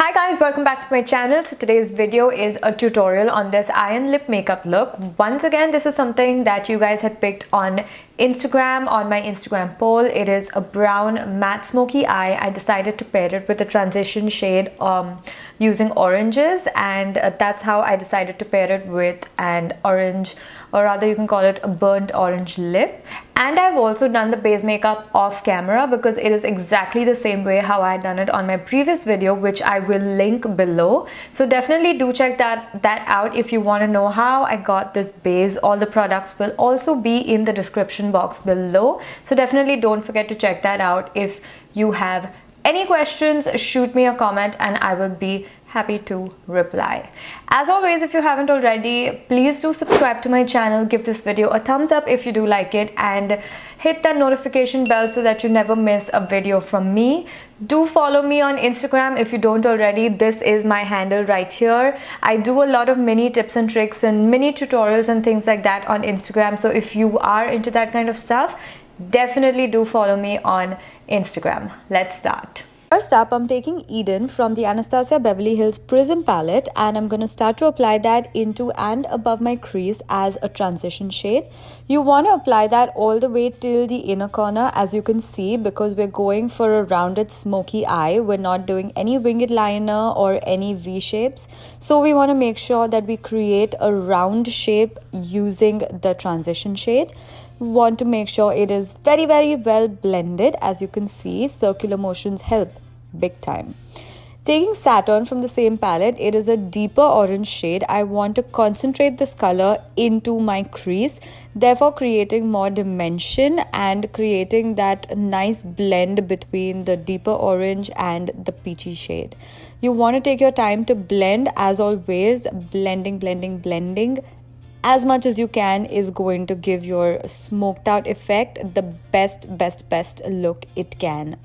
Hi guys, welcome back to my channel. So today's video is a tutorial on this eye and lip makeup look. Once again, this is something that you guys had picked on Instagram, on my Instagram poll. It is a brown matte smoky eye. I decided to pair it with a transition shade using oranges, and that's how I decided to pair it with an orange, or rather you can call it a burnt orange lip. And I've also done the base makeup off camera because it is exactly the same way how I had done it on my previous video, which I will link below. So definitely do check that out if you want to know how I got this base. All the products will also be in the description box below. So definitely don't forget to check that out. If you have any questions, shoot me a comment and I will be happy to reply. As always, if you haven't already, please do subscribe to my channel, give this video a thumbs up if you do like it, and hit that notification bell so that you never miss a video from me. Do follow me on Instagram if you don't already. This is my handle right here. I do a lot of mini tips and tricks and mini tutorials and things like that on Instagram. So if you are into that kind of stuff, definitely do follow me on Instagram. Let's start. First up, I'm taking Eden from the Anastasia Beverly Hills Prism palette, and I'm going to start to apply that into and above my crease as a transition shade. You want to apply that all the way till the inner corner, as you can see, because we're going for a rounded smoky eye. We're not doing any winged liner or any V shapes. So we want to make sure that we create a round shape using the transition shade. Want to make sure it is very well blended. As you can see, circular motions help big time. Taking Saturn from the same palette, it is a deeper orange shade. I want to concentrate this color into my crease, therefore creating more dimension and creating that nice blend between the deeper orange and the peachy shade. You want to take your time to blend, as always. Blending as much as you can is going to give your smoked out effect the best look it can.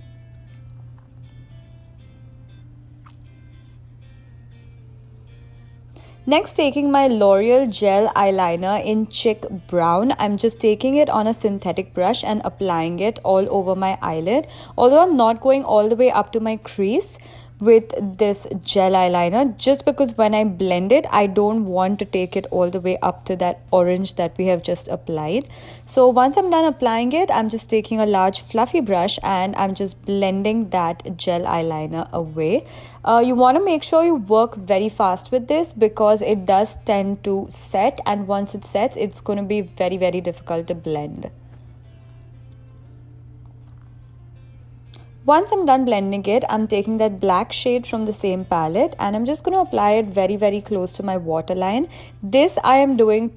Next, taking my L'Oreal gel eyeliner in Chick Brown. I'm just taking it on a synthetic brush and applying it all over my eyelid. Although I'm not going all the way up to my crease with this gel eyeliner, just because when I blend it, I don't want to take it all the way up to that orange that we have just applied. So once I'm done applying it, I'm just taking a large fluffy brush and I'm just blending that gel eyeliner away. You want to make sure you work very fast with this because it does tend to set, and once it sets, it's going to be very difficult to blend. Once I'm done blending it, I'm taking that black shade from the same palette and I'm just going to apply it very close to my waterline. This I am doing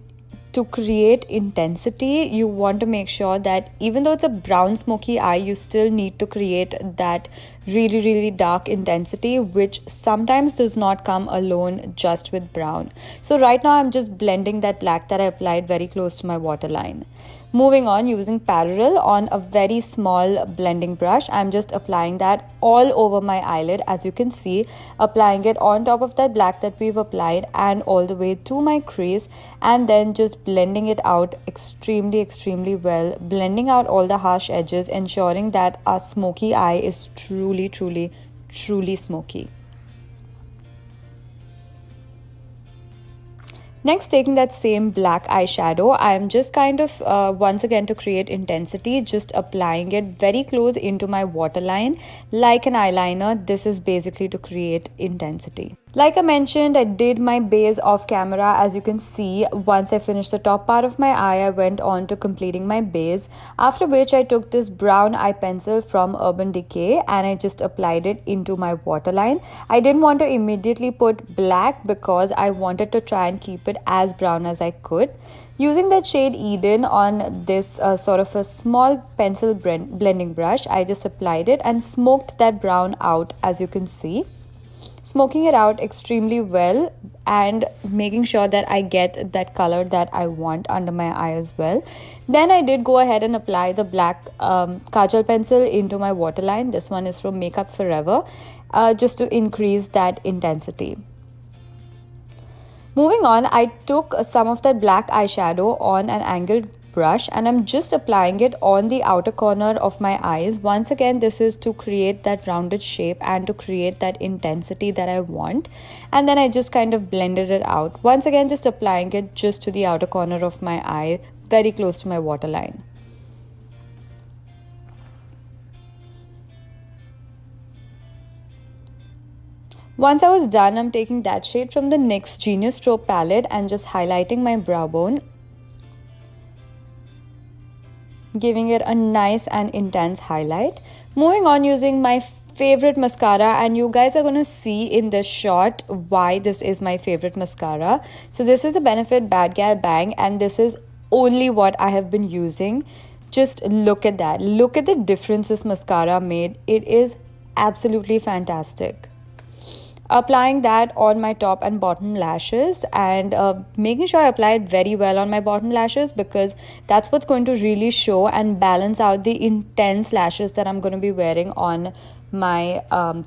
to create intensity. You want to make sure that even though it's a brown smoky eye, you still need to create that really dark intensity, which sometimes does not come alone just with brown. So right now I'm just blending that black that I applied very close to my waterline. Moving on, using Parallel on a very small blending brush, I'm just applying that all over my eyelid, as you can see, applying it on top of that black that we've applied and all the way to my crease, and then just blending it out extremely well, blending out all the harsh edges, ensuring that our smoky eye is truly smoky. Next, taking that same black eyeshadow, I am just kind of once again to create intensity, just applying it very close into my waterline like an eyeliner. This is basically to create intensity. Like I mentioned, I did my base off camera. As you can see, once I finished the top part of my eye, I went on to completing my base, after which I took this brown eye pencil from Urban Decay and I just applied it into my waterline. I didn't want to immediately put black because I wanted to try and keep it as brown as I could. Using that shade Eden on this sort of a small pencil blending brush, I just applied it and smoked that brown out, as you can see. Smoking it out extremely well and making sure that I get that color that I want under my eye as well. Then I did go ahead and apply the black kajal pencil into my waterline. This one is from Makeup Forever, just to increase that intensity. Moving on, I took some of that black eyeshadow on an angled brush, and I'm just applying it on the outer corner of my eyes. Once again, this is to create that rounded shape and to create that intensity that I want. And then I just kind of blended it out. Once again, just applying it just to the outer corner of my eye, very close to my waterline. Once I was done, I'm taking that shade from the NYX Genius Stroke palette and just highlighting my brow bone, giving it a nice and intense highlight. Moving on using my favorite mascara, and you guys are going to see in this shot why this is my favorite mascara. So this is the Benefit BAGgal Bang, and this is only what I have been using. Just look at that. Look at the difference this mascara made. It is absolutely fantastic. Applying that on my top and bottom lashes, and making sure I apply it very well on my bottom lashes, because that's what's going to really show and balance out the intense lashes that I'm going to be wearing on my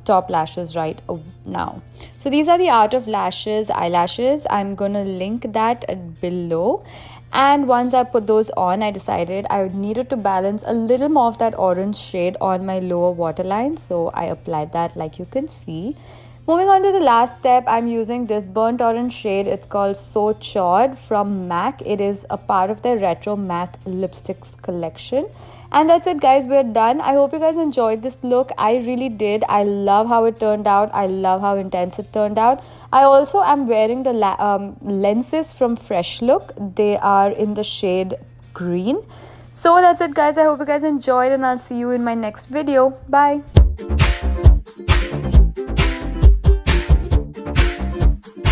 top lashes right now. So these are the Art of Lashes eyelashes. I'm going to link that below. And once I put those on, I decided I needed to balance a little more of that orange shade on my lower waterline, so I applied that like you can see. Moving on to the last step, I'm using this burnt orange shade. It's called So Chaud from MAC. It is a part of their retro matte lipsticks collection. And that's it, guys. We're done. I hope you guys enjoyed this look. I really did. I love how it turned out. I love how intense it turned out. I also am wearing the lenses from Freshlook. They are in the shade green. So that's it, guys. I hope you guys enjoyed, and I'll see you in my next video. Bye.